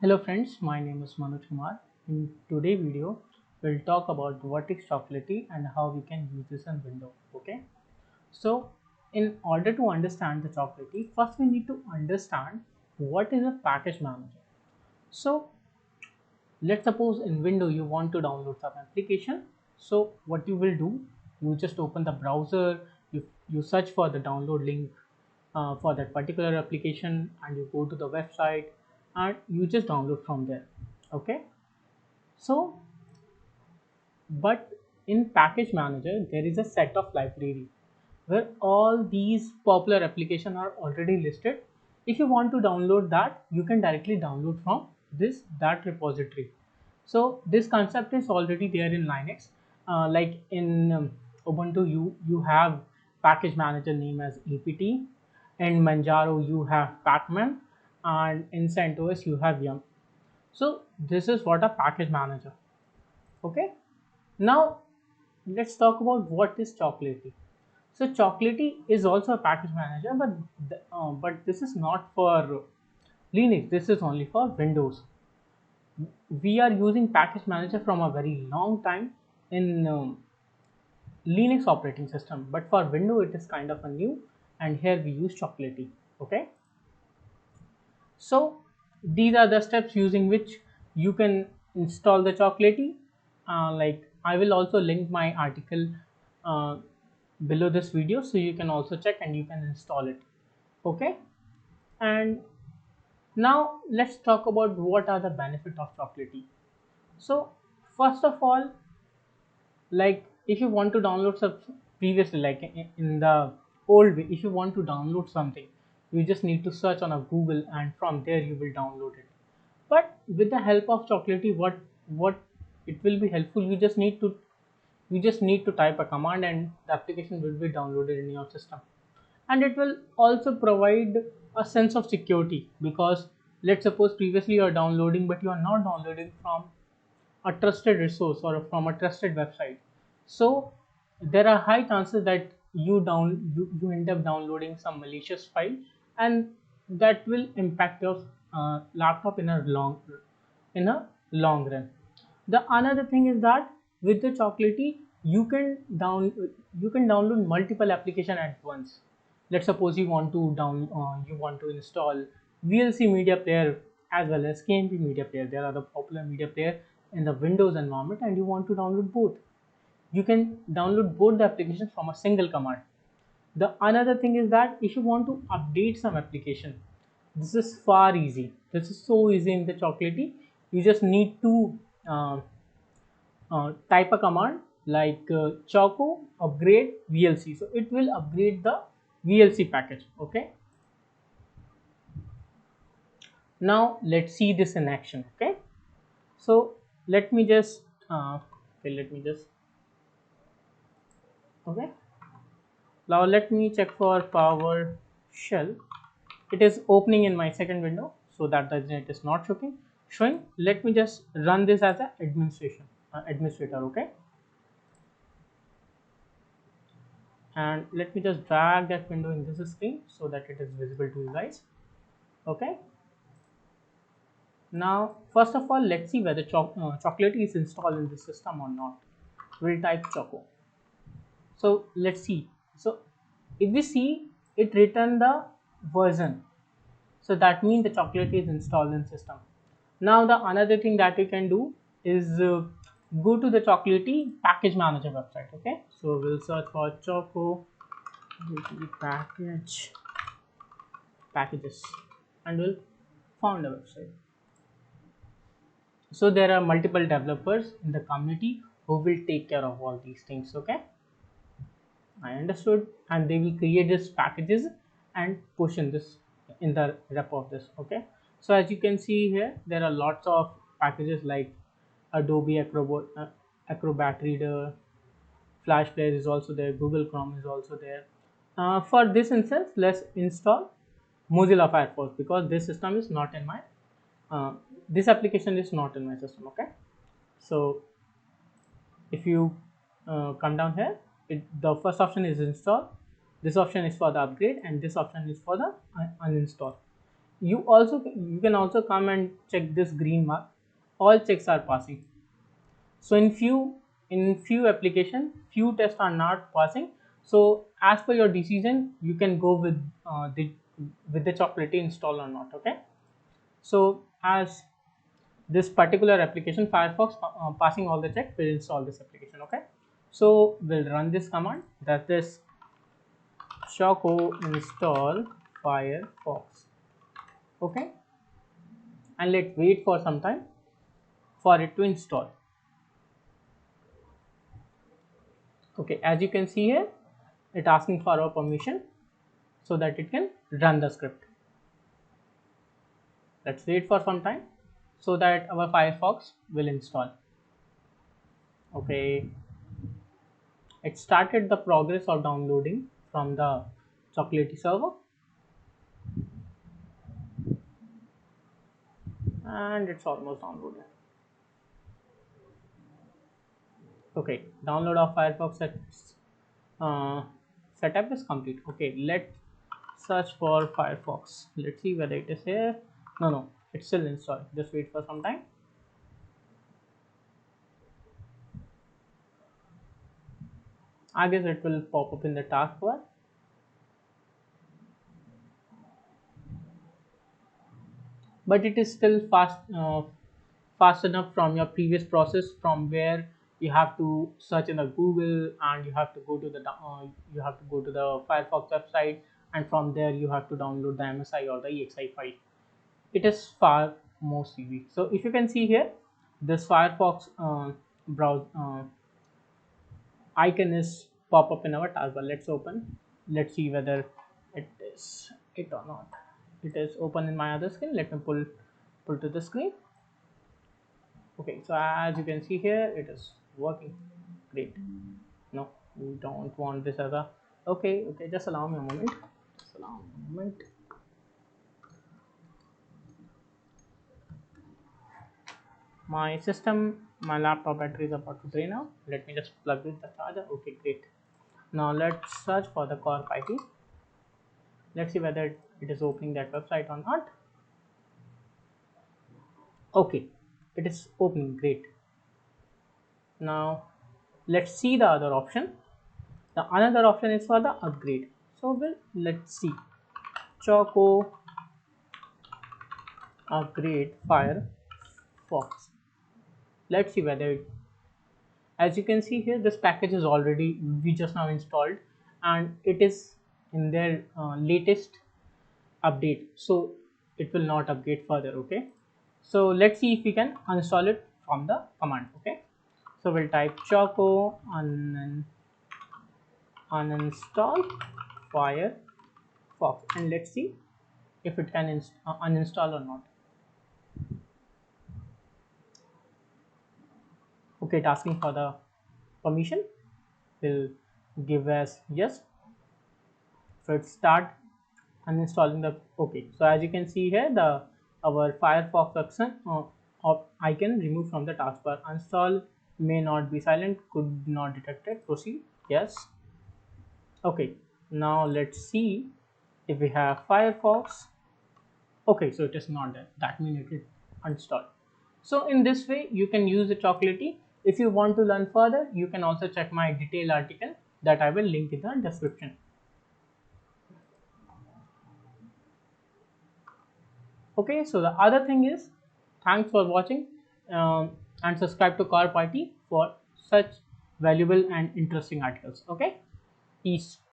Hello friends, my name is Manoj Kumar. In today's video, we'll talk about what is Chocolatey and how we can use this in Windows. Okay. So, in order to understand the Chocolatey, first we need to understand what is a package manager. So, let's suppose in Windows you want to download some application. So, what you will do, you just open the browser, you search for the download link for that particular application, and you go to the website and you just download from there. Okay. So, but in package manager there is a set of library where all these popular applications are already listed. If you want to download that, you can directly download from that repository. So this concept is already there in Linux. Like in Ubuntu, you have package manager name as apt. In Manjaro you have pacman, and in CentOS you have yum. So this is what a package manager. Okay. Now let's talk about what is Chocolatey. So Chocolatey is also a package manager, but this is not for Linux. This is only for Windows. We are using package manager from a very long time in Linux operating system, but for Windows it is kind of a new, and here we use Chocolatey. Okay. So these are the steps using which you can install the Chocolatey. Like I will also link my article uh, below this video, so you can also check and you can install it. Okay. And now let's talk about what are the benefits of Chocolatey. So first of all, like if you want to download some previously, like in the old way, if you want to download something, you just need to search on a Google and from there you will download it. But with the help of Chocolatey, what it will be helpful, you just need to type a command and the application will be downloaded in your system. And it will also provide a sense of security, because let's suppose previously you are downloading but you are not downloading from a trusted resource or from a trusted website. So there are high chances that you end up downloading some malicious file, and that will impact your laptop in a long run. The another thing is that with the Chocolatey you can download multiple application at once. Let's suppose you want to install VLC media player as well as KMP media player. There are the popular media player in the Windows environment, and you want to download both. You can download both the applications from a single command. The another thing is that if you want to update some application, this is far easy. This is so easy in the Chocolatey. You just need to uh, type a command like choco upgrade VLC. So it will upgrade the VLC package. Okay. Now let's see this in action. Okay. So let me just okay, let me just okay. Now let me check for PowerShell. It is opening in my second window, so that the it is not showing. Let me just run this as an administrator. Okay. And let me just drag that window in this screen so that it is visible to you guys. Okay. Now first of all, let's see whether Chocolatey is installed in the system or not. We'll type choco. So let's see. So if we see, it return the version, so that means the Chocolatey is installed in system. Now the another thing that we can do is go to the Chocolatey package manager website. Okay, so we'll search for choco packages and we'll found the website. So there are multiple developers in the community who will take care of all these things. Okay, I understood, and they will create these packages and push in this in the repo of this. Okay, so as you can see here, there are lots of packages like Adobe Acrobat Reader, Flash Player is also there, Google Chrome is also there. For this instance, let's install Mozilla Firefox, because this system is not in my this application is not in my system. Okay, so if you come down here, the first option is install, this option is for the upgrade, and this option is for the uninstall. You can also come and check this green mark. All checks are passing. So in few application, few tests are not passing. So as per your decision, you can go with the Chocolatey install or not. Okay. So as this particular application Firefox passing all the check, will install this application. Okay. So we'll run this command, that is choco install Firefox. Okay, and let's wait for some time for it to install. Okay, as you can see here, it asking for our permission so that it can run the script. Let's wait for some time so that our Firefox will install. Okay, it started the progress of downloading from the Chocolatey server, and it's almost downloaded. Okay, download of Firefox uh, setup is complete. Okay, let's search for Firefox. Let's see whether it is here. No, it's still installed. Just wait for some time. I guess it will pop up in the taskbar. But it is still fast enough from your previous process, from where you have to search in the Google, and you have to go to the Firefox website, and from there you have to download the MSI or the EXI file. It is far more easy. So if you can see here, this Firefox browse icon is pop up in our taskbar. Let's open. Let's see whether it is it or not. It is open in my other screen. Let me pull to the screen. Okay, so as you can see here, it is working. Great. No, we don't want this as a. Okay, just allow me a moment. Just allow me a moment. My laptop battery is about to drain out. Let me just plug in the charger. Okay, great. Now let's search for the core IP. Let's see whether it is opening that website or not. Okay, it is opening. Great. Now let's see the other option. The another option is for the upgrade. So let's see. Choco upgrade Firefox. Let's see whether it, as you can see here, this package is already we just now installed, and it is in their latest update, so it will not upgrade further. Okay, so let's see if we can uninstall it from the command. Okay, so we'll type choco uninstall Firefox, and let's see if it can uninstall or not. Okay, it's asking for the permission. We'll give as yes. So it start uninstalling the. Okay, so as you can see here, the our Firefox option icon removed from the taskbar. Uninstall may not be silent, could not detected. Proceed. Yes. Okay, now let's see if we have Firefox. Okay, so it is not there. That means it is installed. So in this way, you can use the Chocolatey. If you want to learn further, you can also check my detailed article that I will link in the description. Okay, so the other thing is, thanks for watching, and subscribe to Car Party for such valuable and interesting articles. Okay, peace.